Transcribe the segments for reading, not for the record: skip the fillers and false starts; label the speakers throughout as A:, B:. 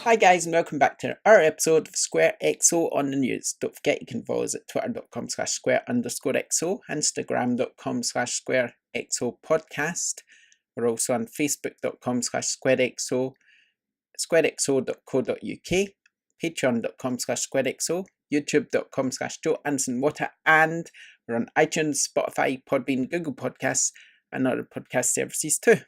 A: Hi guys and welcome back to our episode of SquareXO on the news. Don't forget you can follow us at twitter.com/square_XO, instagram.com/squarexo podcast. We're also on facebook.com/squarexo, squarexo.co.uk, patreon.com/squarexo, youtube.com/joeansonwater, and we're on iTunes, Spotify, Podbean, Google Podcasts, and other podcast services too.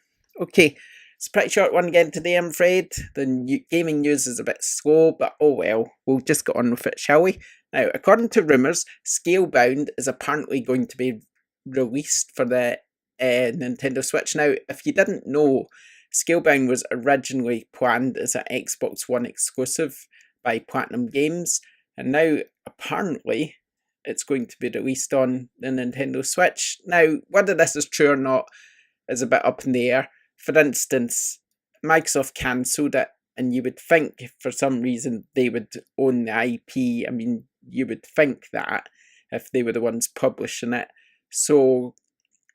A: Okay. It's a pretty short one again today, I'm afraid. The gaming news is a bit slow, but oh well, we'll just get on with it, shall we? Now, according to rumours, Scalebound is apparently going to be released for the Nintendo Switch. Now, if you didn't know, Scalebound was originally planned as an Xbox One exclusive by Platinum Games, and now apparently it's going to be released on the Nintendo Switch. Now, whether this is true or not is a bit up in the air. For instance, Microsoft cancelled it, and you would think for some reason they would own the IP. I mean, you would think that if they were the ones publishing it. So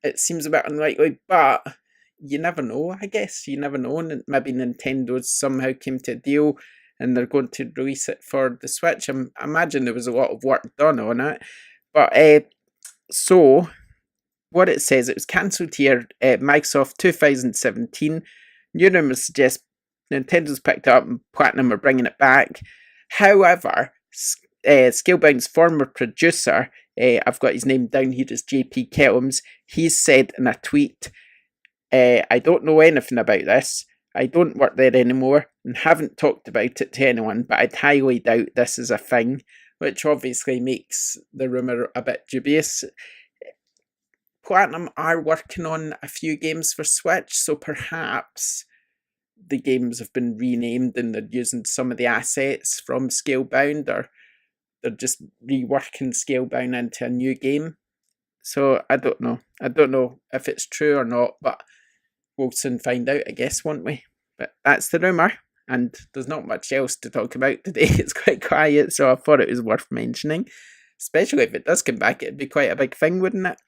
A: it seems a bit unlikely, but you never know, I guess. You never know. Maybe Nintendo somehow came to a deal and they're going to release it for the Switch. I imagine there was a lot of work done on it. But so what it says, it was cancelled here at Microsoft 2017. New rumours suggest Nintendo's picked it up and Platinum are bringing it back. However, Scalebound's former producer, I've got his name down here as JP Kellums, he's said in a tweet, I don't know anything about this. I don't work there anymore and haven't talked about it to anyone, but I'd highly doubt this is a thing, which obviously makes the rumour a bit dubious. Platinum are working on a few games for Switch, so perhaps the games have been renamed and they're using some of the assets from Scalebound, or they're just reworking Scalebound into a new game. So I don't know. I don't know if it's true or not, but we'll soon find out, I guess, won't we? But that's the rumour, and there's not much else to talk about today. It's quite quiet, so I thought it was worth mentioning. Especially if it does come back, it'd be quite a big thing, wouldn't it?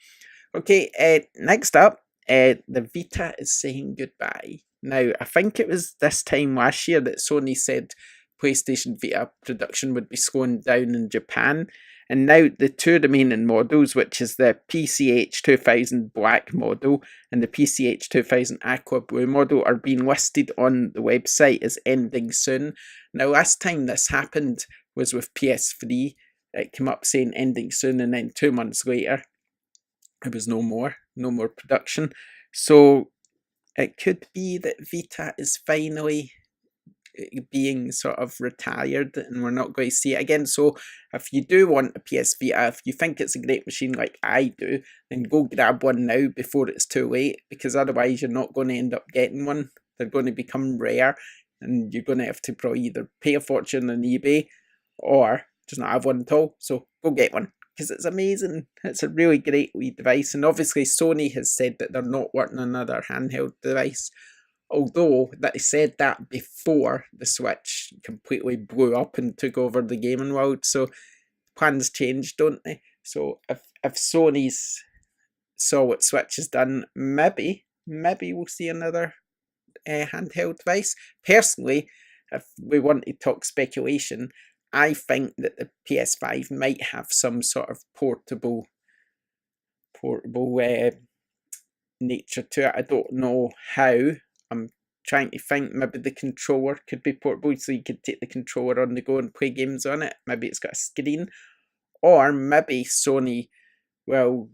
A: Okay, next up, the Vita is saying goodbye. Now, I think it was this time last year that Sony said PlayStation Vita production would be slowing down in Japan, and now the two remaining models, which is the PCH 2000 Black model and the PCH 2000 Aqua Blue model, are being listed on the website as ending soon. Now, last time this happened was with PS3. It came up saying ending soon, and then 2 months later, there was no more production. So it could be that Vita is finally being sort of retired and we're not going to see it again. So if you do want a PS Vita, if you think it's a great machine like I do, then go grab one now before it's too late, because otherwise you're not going to end up getting one. They're going to become rare and you're going to have to probably either pay a fortune on eBay or just not have one at all. So go get one, because it's amazing. It's a really great wee device. And obviously Sony has said that they're not working on another handheld device. Although they said that before the Switch completely blew up and took over the gaming world. So plans change, don't they? So if Sony's saw what Switch has done, maybe we'll see another handheld device. Personally, if we want to talk speculation, I think that the PS5 might have some sort of portable nature to it. I don't know how. I'm trying to think. Maybe the controller could be portable, so you could take the controller on the go and play games on it. Maybe it's got a screen. Or maybe Sony will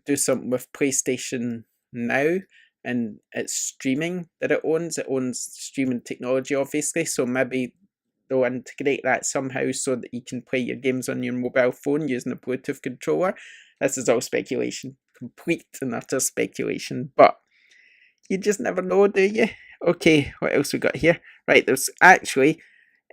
A: do something with PlayStation Now, and it's streaming that it owns. It owns streaming technology, obviously, so maybe they'll integrate that somehow so that you can play your games on your mobile phone using a Bluetooth controller. This is all speculation. Complete and utter speculation. But you just never know, do you? Okay, what else we got here? Right, there's actually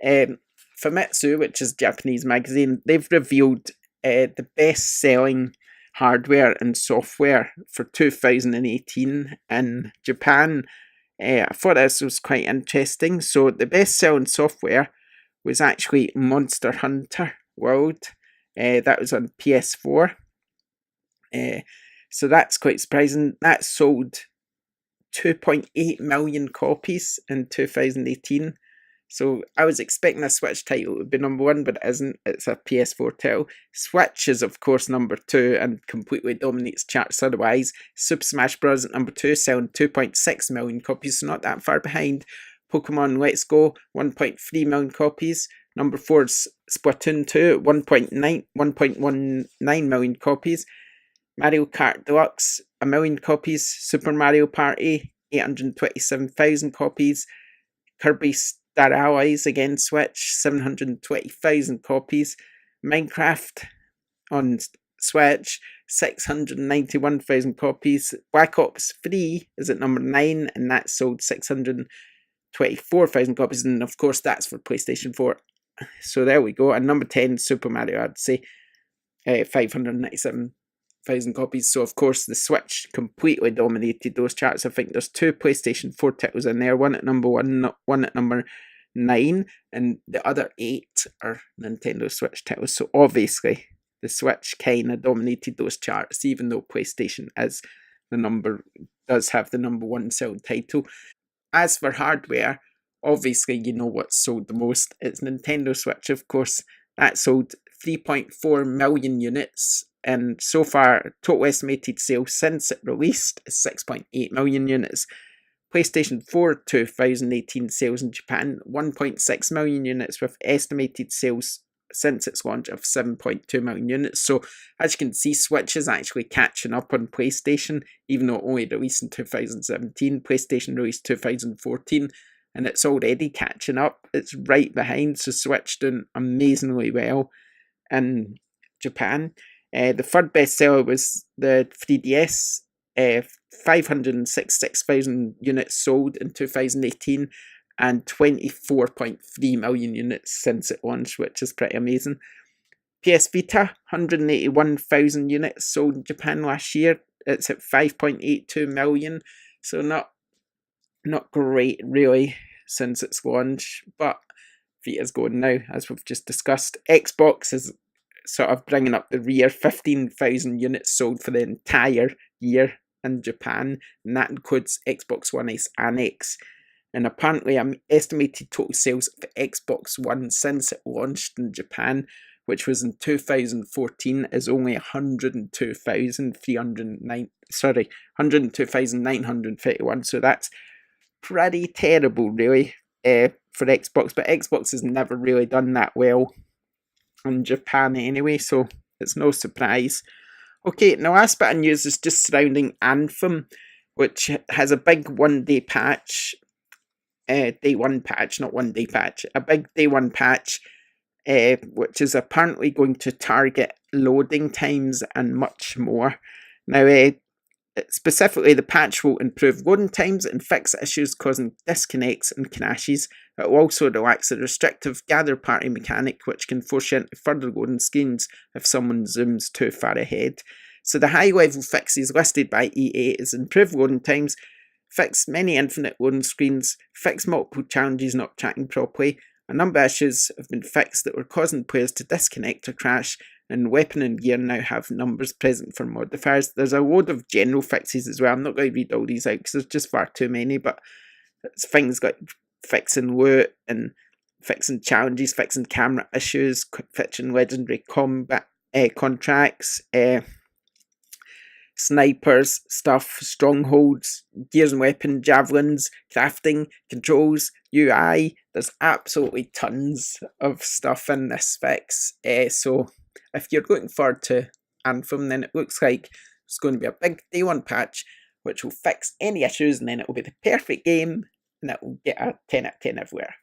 A: Famitsu, which is a Japanese magazine. They've revealed the best-selling hardware and software for 2018 in Japan. I thought this was quite interesting. So the best-selling software was actually Monster Hunter World. That was on PS4. So that's quite surprising. That sold 2.8 million copies in 2018. So I was expecting a Switch title would be number 1, but it isn't. It's a PS4 title. Switch is of course number 2 and completely dominates charts otherwise. Super Smash Bros. At number 2, selling 2.6 million copies, so not that far behind. Pokemon Let's Go, 1.3 million copies. Number 4 is Splatoon 2, 1.19 million copies. Mario Kart Deluxe, 1 million copies. Super Mario Party, 827,000 copies. Kirby Star Allies, again Switch, 720,000 copies. Minecraft on Switch, 691,000 copies. Black Ops 3 is at number 9, and that sold 624,000 copies, and of course that's for PlayStation 4. So there we go. And number 10, Super Mario Odyssey, 597,000 copies. So of course the Switch completely dominated those charts. I think there's 2 PlayStation 4 titles in there, one at number 1, one at number 9, and the other 8 are Nintendo Switch titles. So obviously the Switch kind of dominated those charts, even though PlayStation does have the number 1 sold title. As for hardware, obviously you know what's sold the most. It's Nintendo Switch, of course. That sold 3.4 million units, and so far total estimated sales since it released is 6.8 million units. PlayStation 4 2018 sales in Japan, 1.6 million units, with estimated sales since its launch of 7.2 million units. So as you can see, Switch is actually catching up on PlayStation, even though it only released in 2017. PlayStation released 2014, and it's already catching up. It's right behind, so Switch doing amazingly well in Japan. The third bestseller was the 3DS, 566,000 units sold in 2018, and 24.3 million units since it launched, which is pretty amazing. PS Vita, 181,000 units sold in Japan last year. It's at 5.82 million, so not great really since its launch, but Vita's going now, as we've just discussed. Xbox is sort of bringing up the rear, 15,000 units sold for the entire year in Japan, and that includes Xbox One S and X. And apparently, estimated total sales of Xbox One since it launched in Japan, which was in 2014, is only 102,931. So that's pretty terrible, really, for Xbox. But Xbox has never really done that well in Japan anyway, so it's no surprise. Okay, now last bit of news is just surrounding Anthem, which has a big one-day patch. Day 1 patch, not 1 day patch. A big day 1 patch, which is apparently going to target loading times and much more. Now, specifically, the patch will improve loading times and fix issues causing disconnects and crashes. It will also relax the restrictive gather party mechanic, which can force you into further loading screens if someone zooms too far ahead. So the high-level fixes listed by EA is improve loading times, fix many infinite loading screens, fix multiple challenges not tracking properly. A number of issues have been fixed that were causing players to disconnect or crash, and weapon and gear now have numbers present for modifiers. There's a load of general fixes as well. I'm not going to read all these out because there's just far too many, but it's things like fixing loot and fixing challenges, fixing camera issues, fixing legendary combat contracts, snipers, stuff, strongholds, gears and weapon, javelins, crafting, controls, UI. There's absolutely tons of stuff in this fix. So if you're looking forward to Anthem, then it looks like it's going to be a big day 1 patch which will fix any issues, and then it will be the perfect game, and it will get a 10 out of 10 everywhere.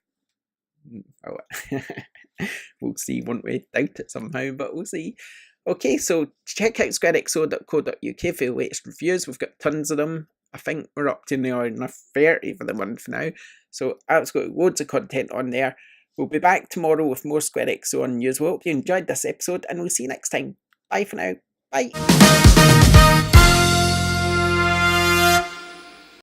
A: We'll see, won't we? Doubt it somehow, but we'll see. Okay, so check out squarexo.co.uk for the latest reviews. We've got tons of them. I think we're up to nearly 30 for the month now. So absolutely loads of content on there. We'll be back tomorrow with more SquareXO on news. We hope you enjoyed this episode, and we'll see you next time. Bye for now. Bye.